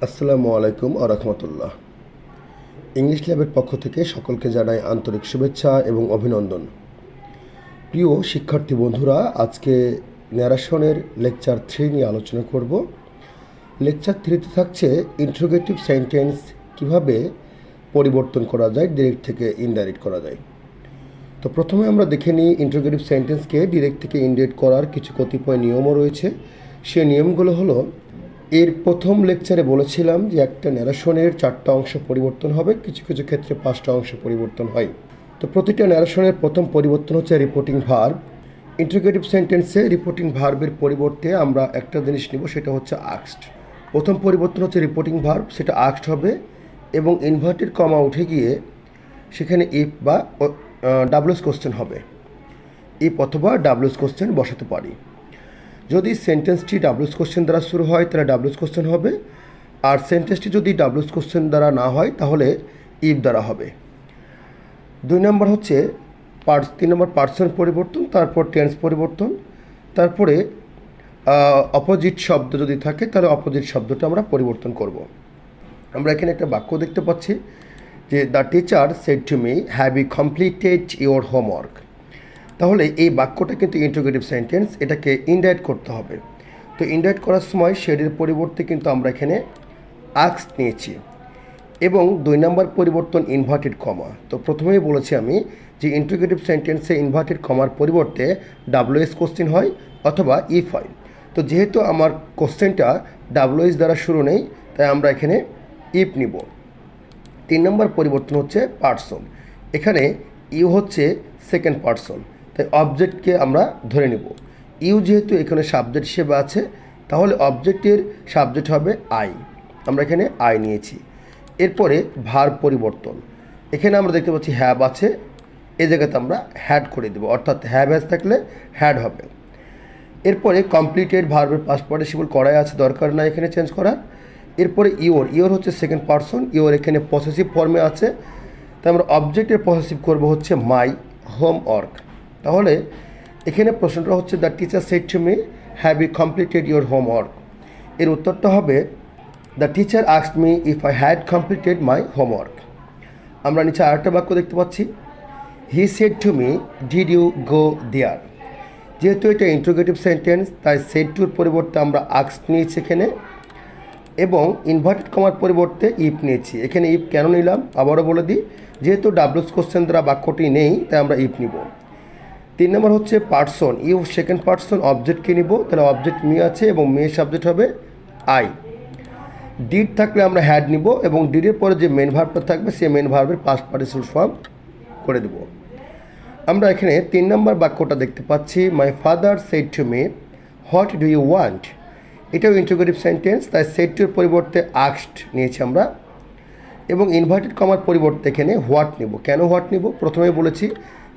আসসালামু আলাইকুম ওয়া রাহমাতুল্লাহ। ইংলিশ ল্যাবের পক্ষ থেকে সকলকে জানাই আন্তরিক শুভেচ্ছা এবং অভিনন্দন। প্রিয় শিক্ষার্থী বন্ধুরা, আজকে ন্যারেশনের লেকচার 3 নিয়ে আলোচনা করব। লেকচার 3তে থাকছে ইন্টারোগেটিভ সেন্টেন্স কিভাবে পরিবর্তন করা যায়, ডিরেক্ট থেকে ইনডাইরেক্ট করা যায়। তো প্রথমে আমরা দেখে নিই ইন্টারোগেটিভ সেন্টেন্সকে ডিরেক্ট থেকে ইনডাইরেক্ট করার কিছু কতিপয় নিয়মও রয়েছে। সেই নিয়মগুলো হলো, এর প্রথম লেকচারে বলেছিলাম যে একটা ন্যারেশনের 4টা অংশ পরিবর্তন হবে, কিছু কিছু ক্ষেত্রে 5টা অংশ পরিবর্তন হয়। তো প্রতিটা ন্যারেশনের প্রথম পরিবর্তন হচ্ছে রিপোর্টিং ভার্ব। ইন্টারোগেটিভ সেন্টেন্সে রিপোর্টিং ভার্বের পরিবর্তে আমরা একটা জিনিস নিব, সেটা হচ্ছে আস্কড। প্রথম পরিবর্তন হচ্ছে রিপোর্টিং ভার্ব, সেটা আস্কড হবে এবং ইনভার্টেড কমা উঠে গিয়ে সেখানে ইফ বা ডাবলুএস কোশ্চেন হবে। ইফ অথবা ডাবলুএস কোশ্চেন বসাতে পারি। যদি সেন্টেন্সটি ডাবলুএস কোশ্চেন দ্বারা শুরু হয় তাহলে ডাবলুএস কোশ্চেন হবে, আর সেন্টেন্সটি যদি ডাবলুএস কোশ্চেন দ্বারা না হয় তাহলে ইফ দ্বারা হবে। 2 নম্বর হচ্ছে 3 নম্বর পার্সন পরিবর্তন, তারপর টেন্স পরিবর্তন, তারপরে অপোজিট শব্দ যদি থাকে তাহলে অপোজিট শব্দটা আমরা পরিবর্তন করব। আমরা এখানে একটা বাক্য দেখতে পাচ্ছি যে the teacher said to me, have you completed your homework. তাহলে এই বাক্যটা কিন্তু ইন্টারোগেটিভ সেন্টেন্স, এটাকে ইনডাইরেক্ট করতে হবে। তো ইনডাইরেক্ট করার সময় শেডের পরিবর্তে কিন্তু আমরা এখানে আস্কড নিয়েছি। এবং 2 নম্বর পরিবর্তন ইনভার্টেড কমা। তো প্রথমেই বলেছি আমি যে ইন্টারোগেটিভ সেন্টেন্সে ইনভার্টেড কমার পরিবর্তে ডাবলুএস কোশ্চেন হয় অথবা ইফ হয়। তো যেহেতু আমার কোশ্চেনটা ডাবলুএস দ্বারা শুরু নেই, তাই আমরা এখানে ইফ নিব। 3 নম্বর পরিবর্তন হচ্ছে পার্সন। এখানে ইউ হচ্ছে সেকেন্ড পার্সন, তাই অবজেক্টকে আমরা ধরে নেব। ইউ যেহেতু এখানে সাবজেক্ট হিসেবে আছে, তাহলে অবজেক্টের সাবজেক্ট হবে আই। আমরা এখানে আই নিয়েছি। এরপরে ভার্ব পরিবর্তন। এখানে আমরা দেখতে পাচ্ছি হ্যাভ আছে, এই জায়গাতে আমরা হ্যাড করে দেব, অর্থাৎ হ্যাভ হ্যাজ থাকলে হ্যাড হবে। এরপরে কমপ্লিটেড ভার্বের পাস্ট পার্টিসিপল করাই আছে, দরকার না এখানে চেঞ্জ করার। এরপরে ইওর হচ্ছে সেকেন্ড পার্সন, ইওর এখানে পসেসিভ ফর্মে আছে, তাই আমরা অবজেক্টের পসেসিভ করব হচ্ছে মাই হোমওয়ার্ক। তাহলে এখানে প্রশ্নটা হচ্ছে the teacher said to me, have you completed your homework. এর উত্তরটা হবে the teacher asked me if I had completed my homework. আমরা নিচে আরেকটা বাক্য দেখতে পাচ্ছি, he said to me, did you go there. যেহেতু এটা ইন্টারোগেটিভ সেন্টেন্স, তাই সেড টুর পরিবর্তে আমরা আস্কড নিয়েছি এখানে, এবং ইনভার্টেড কমার পরিবর্তে ইফ নিয়েছি। এখানে ইফ কেন নিলাম আবারও বলে দিই, যেহেতু ডাবলুএস কোশ্চেন দ্বারা বাক্যটি নেই, তাই আমরা ইফ নিব। 3 নম্বর হচ্ছে পার্সন, ইউ সেকেন্ড পার্সন, অবজেক্টকে নিব, তাহলে অবজেক্ট মি আছে এবং মেয়ের সাবজেক্ট হবে আই। ডিড থাকলে আমরা হ্যাড নিব এবং ডিডের পরে যে মেন ভার্বটা থাকবে সেই মেন ভার্বের পাস্ট পার্টিসিপল ফর্ম করে দেব। আমরা এখানে 3 নম্বর বাক্যটা দেখতে পাচ্ছি, my father said to me, what do you want. এটাও ইন্টারোগেটিভ সেন্টেন্স, তাই সেড টুর পরিবর্তে আস্কড নিয়েছি আমরা, এবং ইনভার্টেড কমার পরিবর্তে এখানে হোয়াট নিব। কেন হোয়াট নিব? প্রথমেই বলেছি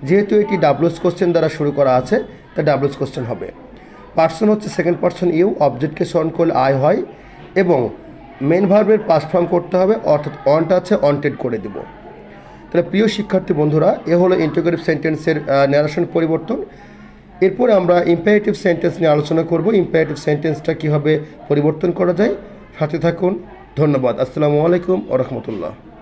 যেহেতু এটি ডাবলুএস কোশ্চেন দ্বারা শুরু করা আছে, তাই ডাবলুএস কোশ্চেন হবে। পার্সন হচ্ছে সেকেন্ড পার্সন ইউ, অবজেক্টকে স্মরণ করলে আই হয়, এবং মেন ভার্বের পাস্ট ফর্ম করতে হবে, অর্থাৎ অনটা আছে অনটেড করে দেব। তাহলে প্রিয় শিক্ষার্থী বন্ধুরা, এ হলো ইন্টারোগেটিভ সেন্টেন্সের ন্যারেশন পরিবর্তন। এরপরে আমরা ইম্পারেটিভ সেন্টেন্স নিয়ে আলোচনা করব। ইম্পারেটিভ সেন্টেন্সটা কীভাবে পরিবর্তন করা যায়, সাথে থাকুন। ধন্যবাদ। আসসালামু আলাইকুম ওয়া রাহমাতুল্লাহ।